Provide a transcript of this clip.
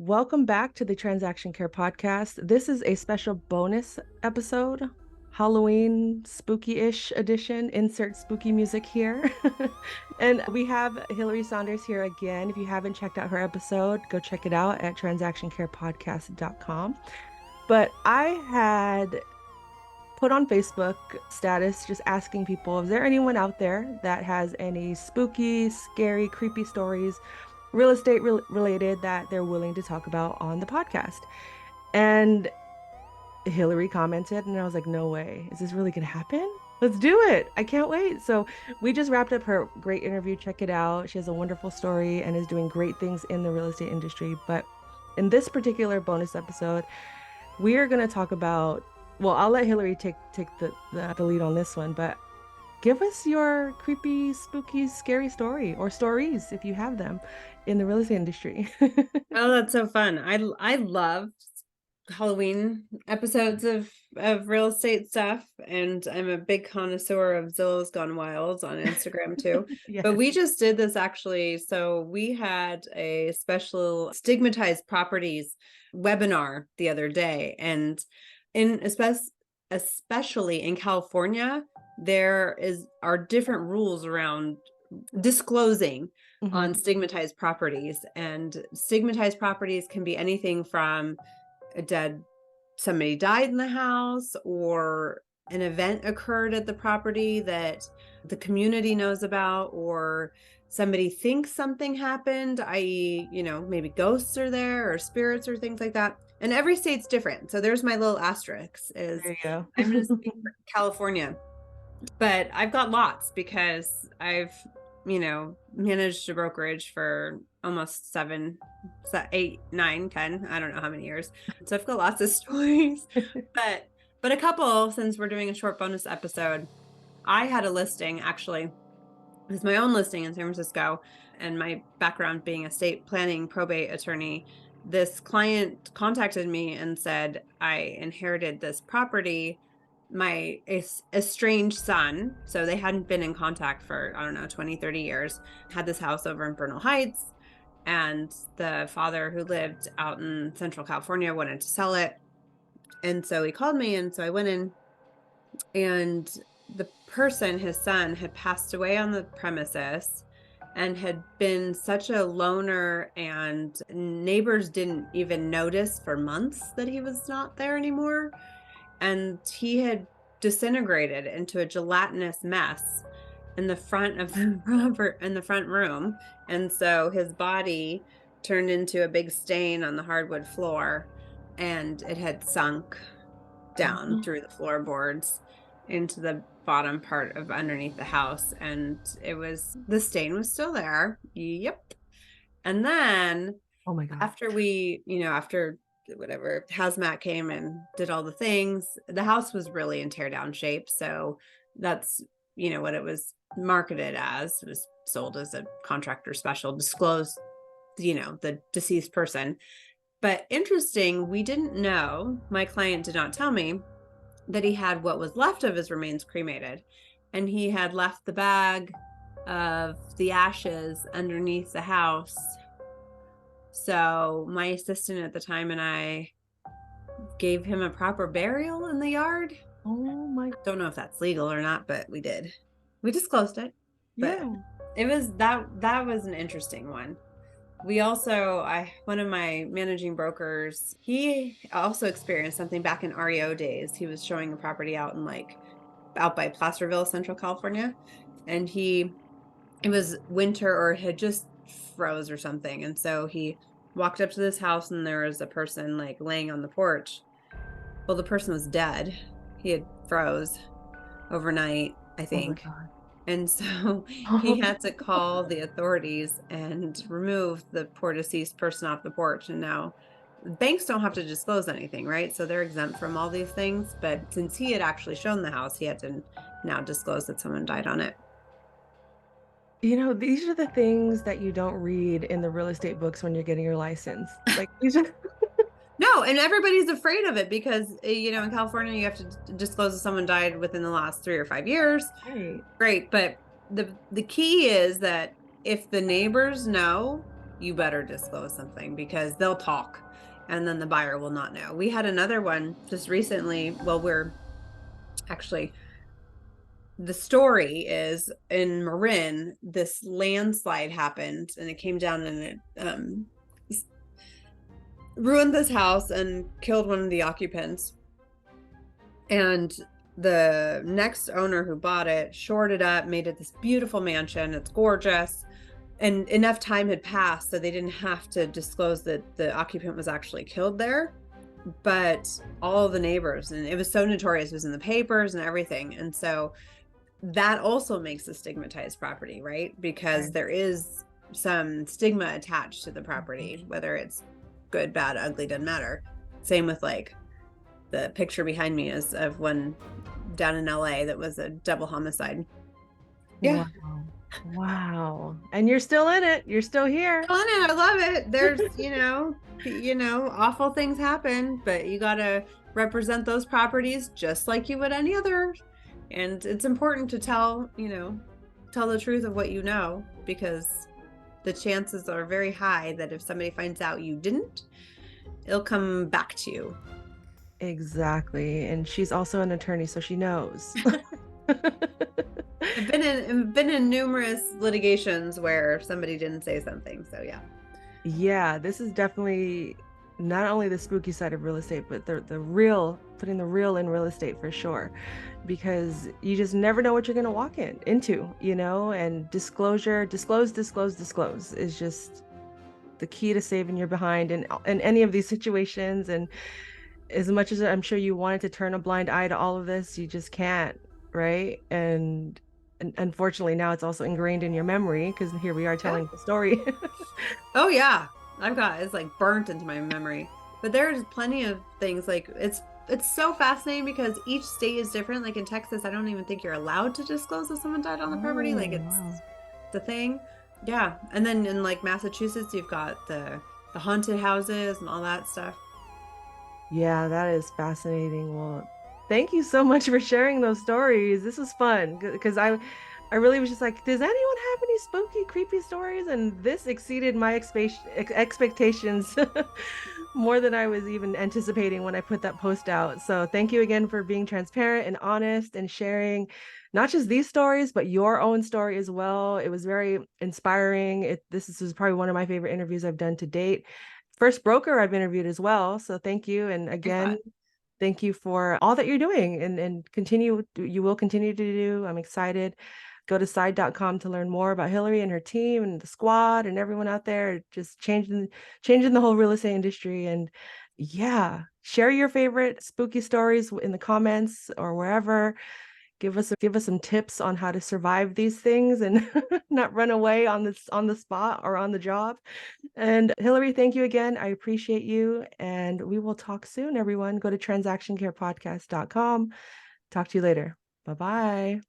Welcome back to the Transaction Care Podcast. This is a special bonus episode, Halloween spooky-ish edition. Insert spooky music here. And we have Hilary Saunders here again. If you haven't checked out her episode, go check it out at transactioncarepodcast.com. But I had put on Facebook status just asking people, is there anyone out there that has any spooky, scary, creepy stories, real estate related, that they're willing to talk about on the podcast? And Hilary commented, and I was like, no way. Is this really going to happen? Let's do it. I can't wait. So we just wrapped up her great interview. Check it out. She has a wonderful story and is doing great things in the real estate industry. But in this particular bonus episode, we are going to talk about, well, I'll let Hilary take the lead on this one, but give us your creepy, spooky, scary story, or stories if you have them, in the real estate industry. Oh, that's so fun. I love Halloween episodes of real estate stuff, and I'm a big connoisseur of Zillow's Gone Wild on Instagram too. Yes. But we just did this actually. So we had a special stigmatized properties webinar the other day, and especially in California, there are different rules around disclosing on stigmatized properties. And stigmatized properties can be anything from somebody died in the house, or an event occurred at the property that the community knows about, or somebody thinks something happened, i.e., maybe ghosts are there or spirits or things like that. And every state's different. So there's my little asterisk is, There you go. I'm going to speak for California, but I've got lots because I've, managed a brokerage for almost 7, 8, 9, 10, I don't know how many years. So I've got lots of stories, but a couple, since we're doing a short bonus episode. I had a listing, actually. It was my own listing in San Francisco, and my background being a estate planning probate attorney. This client contacted me and said, I inherited this property. My estranged son, so they hadn't been in contact for, 20, 30 years, had this house over in Bernal Heights, and the father, who lived out in Central California, wanted to sell it. And so he called me, and so I went in, and the person, his son, had passed away on the premises and had been such a loner, and neighbors didn't even notice for months that he was not there anymore. And he had disintegrated into a gelatinous mess in the front of the front room. And so his body turned into a big stain on the hardwood floor, and it had sunk down through the floorboards into the bottom part of underneath the house. And the stain was still there. Yep. And then, Oh my God. after after whatever, hazmat came and did all the things, the house was really in tear down shape. So that's, what it was marketed as. It was sold as a contractor special, disclosed, the deceased person. But interesting, we didn't know, my client did not tell me, that he had what was left of his remains cremated. And he had left the bag of the ashes underneath the house. So my assistant at the time and I gave him a proper burial in the yard. Oh my. Don't know if that's legal or not, but we did. We disclosed it. But Yeah. it was that was an interesting one. We also, one of my managing brokers, he also experienced something back in REO days. He was showing a property out by Placerville, Central California. And it was winter, or had just froze or something. And so he walked up to this house, and there was a person laying on the porch. Well, the person was dead. He had froze overnight, I think. Oh my God. And so he had to call the authorities and remove the poor deceased person off the porch. And now banks don't have to disclose anything, right? So they're exempt from all these things. But since he had actually shown the house, he had to now disclose that someone died on it. These are the things that you don't read in the real estate books when you're getting your license. These are. No, and everybody's afraid of it because, in California, you have to disclose if someone died within the last 3 or 5 years. Right. Great. But the key is that if the neighbors know, you better disclose something, because they'll talk and then the buyer will not know. We had another one just recently. Well, we're actually, the story is in Marin, this landslide happened and it came down and it ruined this house and killed one of the occupants. And the next owner who bought it shored it up, made it this beautiful mansion. It's gorgeous. And enough time had passed so they didn't have to disclose that the occupant was actually killed there. But all the neighbors, and it was so notorious, it was in the papers and everything. And so that also makes a stigmatized property, right? Because Right. there is some stigma attached to the property, whether it's good, bad, ugly, doesn't matter. Same with like the picture behind me is of one down in LA that was a double homicide. Yeah. Wow. Wow. And you're still in it. You're still here. I love it. There's, awful things happen, but you got to represent those properties just like you would any other. And it's important to tell the truth of what you know, because the chances are very high that if somebody finds out you didn't, it'll come back to you. Exactly. And she's also an attorney, so she knows. I've been in numerous litigations where somebody didn't say something. So yeah. Yeah, this is definitely not only the spooky side of real estate, but the real, putting the real in real estate for sure, because you just never know what you're going to walk into, and disclose is just the key to saving your behind in any of these situations. And as much as I'm sure you wanted to turn a blind eye to all of this, you just can't, right? And unfortunately, now it's also ingrained in your memory because here we are telling the story. Oh yeah, it's like burnt into my memory. But there's plenty of things like it's so fascinating because each state is different. Like in Texas, I don't even think you're allowed to disclose if someone died on the property. Like it's Wow. the thing. Yeah. And then in like Massachusetts, you've got the haunted houses and all that stuff. Yeah, that is fascinating. Well, thank you so much for sharing those stories. This was fun because I really was just like, does anyone have any spooky, creepy stories? And this exceeded my expectations more than I was even anticipating when I put that post out. So thank you again for being transparent and honest and sharing not just these stories, but your own story as well. It was very inspiring. This is probably one of my favorite interviews I've done to date. First broker I've interviewed as well. So thank you. And again, thank you for all that you're doing and you will continue to do. I'm excited. Go to side.com to learn more about Hilary and her team and the squad and everyone out there just changing the whole real estate industry. And yeah, share your favorite spooky stories in the comments or wherever. Give us some tips on how to survive these things and not run away on the spot or on the job. And Hilary, thank you again. I appreciate you. And we will talk soon, everyone. Go to transactioncarepodcast.com. Talk to you later. Bye-bye.